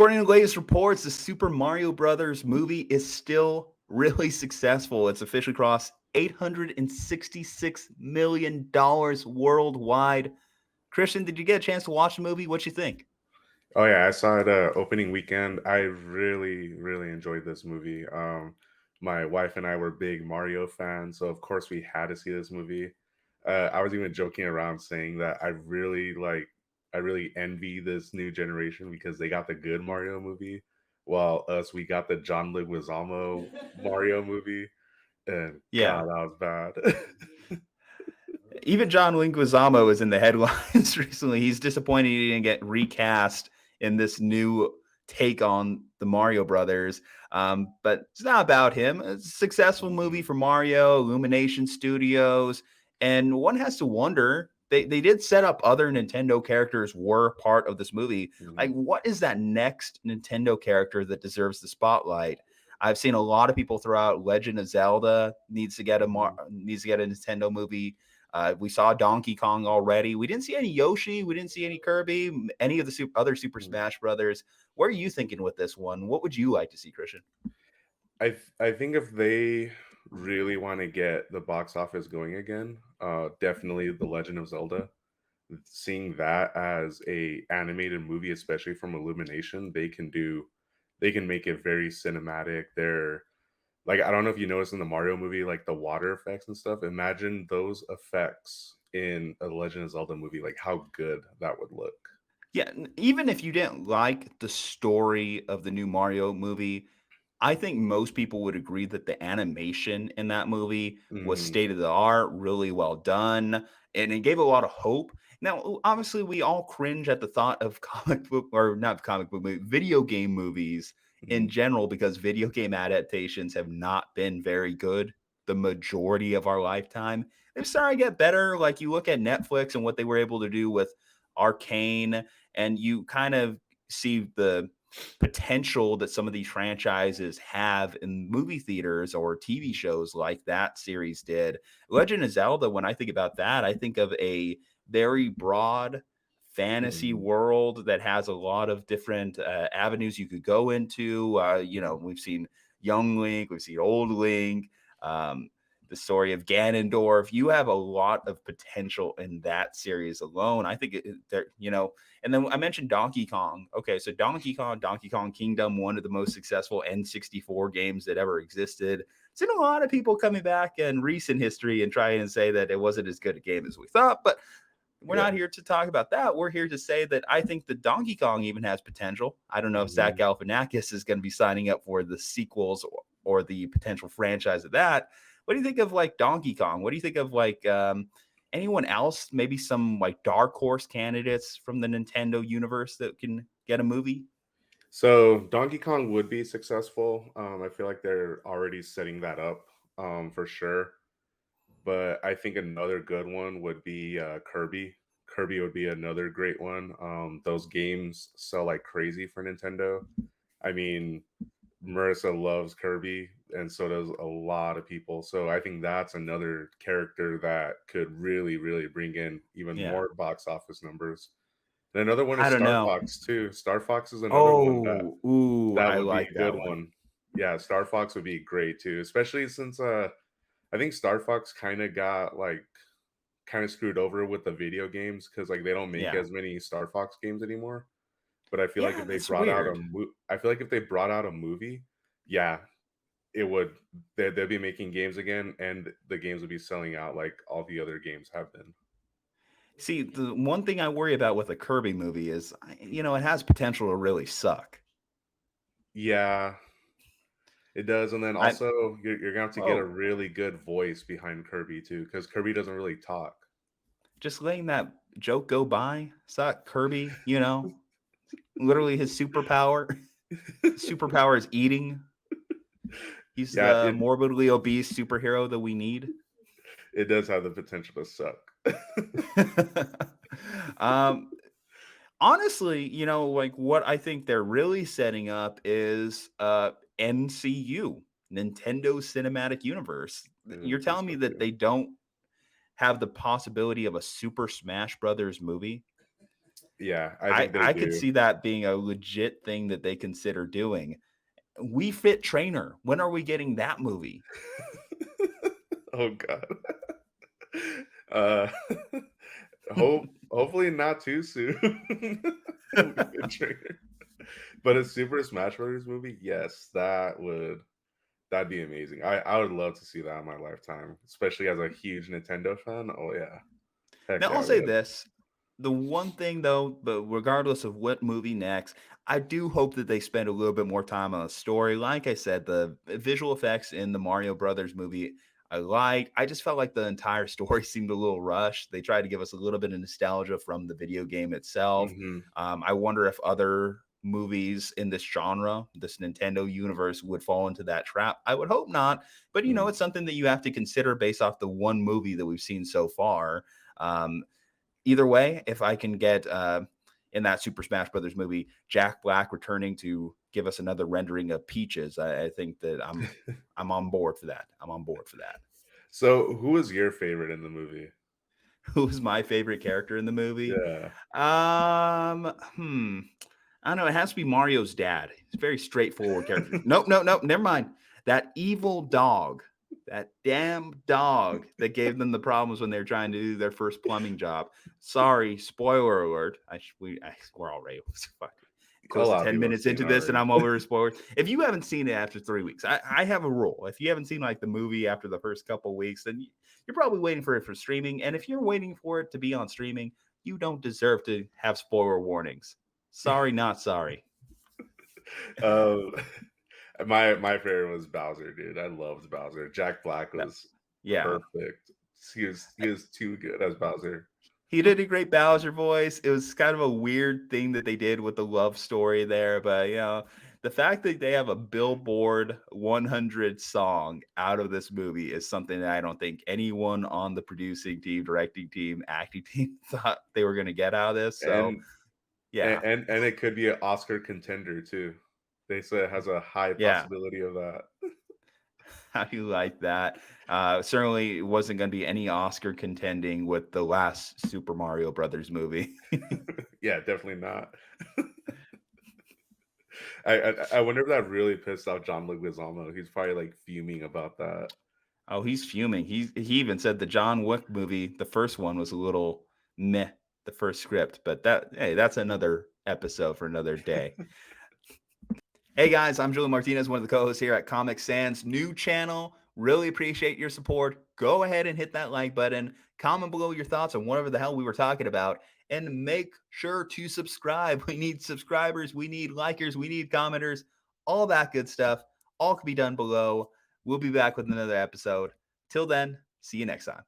According to the latest reports, the Super Mario Brothers movie is still really successful. It's officially crossed $866 million worldwide. Christian, did you get a chance to watch the movie? What you think? Oh yeah, I saw it opening weekend. I really, really enjoyed this movie. My wife and I were big Mario fans, so of course we had to see this movie. I was even joking around saying that I really envy this new generation because they got the good Mario movie, while us we got the John Leguizamo Mario movie, and Yeah. God, that was bad. Even John Leguizamo is in the headlines recently. He's disappointed he didn't get recast in this new take on the Mario Brothers. But it's not about him. It's a successful movie for Mario, Illumination Studios, and one has to wonder. They did set up other Nintendo characters were part of this movie. Like, Mhm. what is that next Nintendo character that deserves the spotlight? I've seen a lot of people throw out Legend of Zelda Mhm. needs to get a Nintendo movie. We saw Donkey Kong already. We didn't see any Yoshi. We didn't see any Kirby. Any of the other Super Mhm. Smash Brothers. What are you thinking with this one? What would you like to see, Christian? I think if they really want to get the box office going again, definitely The Legend of Zelda. Seeing that as a animated movie, especially from Illumination, they can make it very cinematic. They're like, I don't know if you noticed in the Mario movie, like the water effects and stuff. Imagine those effects in a Legend of Zelda movie, like how good that would look. Yeah, even if you didn't like the story of the new Mario movie, I think most people would agree that the animation in that movie was Mhm. state of the art, really well done, and it gave a lot of hope. Now, obviously, we all cringe at the thought of comic book or not comic book movie, video game movies in Mhm. general because video game adaptations have not been very good the majority of our lifetime. They're starting to get better. Like you look at Netflix and what they were able to do with Arcane, and you kind of see the potential that some of these franchises have in movie theaters or TV shows like that series did. Legend of Zelda, when I think about that, I think of a very broad fantasy Mhm. world that has a lot of different avenues you could go into. We've seen young Link, we've seen old Link, um, the story of Ganondorf. You have a lot of potential in that series alone. I think and then I mentioned Donkey Kong. Okay, so Donkey Kong Kingdom, one of the most successful N64 games that ever existed. Seen a lot of people coming back in recent history and trying to say that it wasn't as good a game as we thought, but we're Yeah. not here to talk about that. We're here to say that I think the Donkey Kong even has potential. I don't know if Zach Mhm. Galifianakis is going to be signing up for the sequels or the potential franchise of that. What do you think of like Donkey Kong? What do you think of like anyone else? Maybe some like dark horse candidates from the Nintendo universe that can get a movie? So Donkey Kong would be successful. I feel like they're already setting that up for sure. But I think another good one would be Kirby. Kirby would be another great one. Those games sell like crazy for Nintendo. I mean, Marissa loves Kirby, and so does a lot of people. So I think that's another character that could really, really bring in even Yeah. more box office numbers. And another one I is don't Star know. Fox too. Star Fox is another one Oh, ooh, that I would be like a that good one. one. Yeah, Star Fox would be great too, especially since I think Star Fox kind of got like kind of screwed over with the video games because like they don't make Yeah. as many Star Fox games anymore. But I feel like Yeah, if they that's brought out weird. I feel like if they brought out a movie, yeah, it would they'd be making games again, and the games would be selling out like all the other games have been. See, the one thing I worry about with a Kirby movie is, it has potential to really suck. Yeah, it does, and then I also you're gonna have to get a oh, really good voice behind Kirby too, because Kirby doesn't really talk. just letting that joke go by. Suck Kirby, literally his superpower. Superpower is eating. He's Yeah, the morbidly obese superhero that we need. it does have the potential to suck. um, Honestly, like what I think they're really setting up is NCU, Nintendo Cinematic Universe. You're That's telling me so that true. they don't have the possibility of a Super Smash Brothers movie? Yeah, I I think they I could do. see that being a legit thing that they consider doing. We Fit Trainer. When are we getting that movie? Oh god. Uh, hopefully not too soon. We've been triggered. But a Super Smash Brothers movie, yes, that'd be amazing. I would love to see that in my lifetime, especially as a huge Nintendo fan. Oh yeah. Heck Now, yeah, I'll I say would. this. The one thing though, but regardless of what movie next, I do hope that they spend a little bit more time on the story. Like I said, the visual effects in the Mario Brothers movie I liked. I just felt like the entire story seemed a little rushed. They tried to give us a little bit of nostalgia from the video game itself. Mhm. I wonder if other movies in this genre, this Nintendo universe, would fall into that trap. I would hope not, but Mm. it's something that you have to consider based off the one movie that we've seen so far. Um, Either way, if I can get in that Super Smash Brothers movie, Jack Black returning to give us another rendering of Peaches, I think that I'm on board for that. I'm on board for that. So, who was your favorite in the movie? Who was my favorite character in the movie? Yeah. I don't know. It has to be Mario's dad. He's a very straightforward character. Nope, nope, nope. Never mind. That evil dog, that damn dog that gave them the problems when they were trying to do their first plumbing job. Sorry, spoiler alert. We're already A close to lot of 10 people have minutes seen it into this, and already. I'm over spoilers. If you haven't seen it after 3 weeks, I have a rule. If you haven't seen like the movie after the first couple of weeks, then you're probably waiting for it for streaming. And if you're waiting for it to be on streaming, you don't deserve to have spoiler warnings. Sorry, not sorry. Um, my favorite was Bowser, dude. I loved Bowser. Jack Black That- was yeah. perfect. He was too good as Bowser. He did a great Bowser voice. It was kind of a weird thing that they did with the love story there, but the fact that they have a Billboard 100 song out of this movie is something that I don't think anyone on the producing team, directing team, acting team thought they were going to get out of this. So, And yeah, and it could be an Oscar contender too. They said it has a high yeah. possibility of that. How do you like that? Certainly wasn't going to be any Oscar contending with the last Super Mario Brothers movie. Yeah, definitely not. I wonder if that really pissed off John Leguizamo. He's probably like fuming about that. Oh, he's fuming. He even said the John Wick movie, the first one, was a little meh, the first script, but that's another episode for another day. Hey guys, I'm Julian Martinez, one of the co-hosts here at Comic Sans new channel. Really appreciate your support. Go ahead and hit that like button. Comment below your thoughts on whatever the hell we were talking about, and make sure to subscribe. We need subscribers, we need likers, we need commenters, all that good stuff. All can be done below. We'll be back with another episode. Till then, see you next time.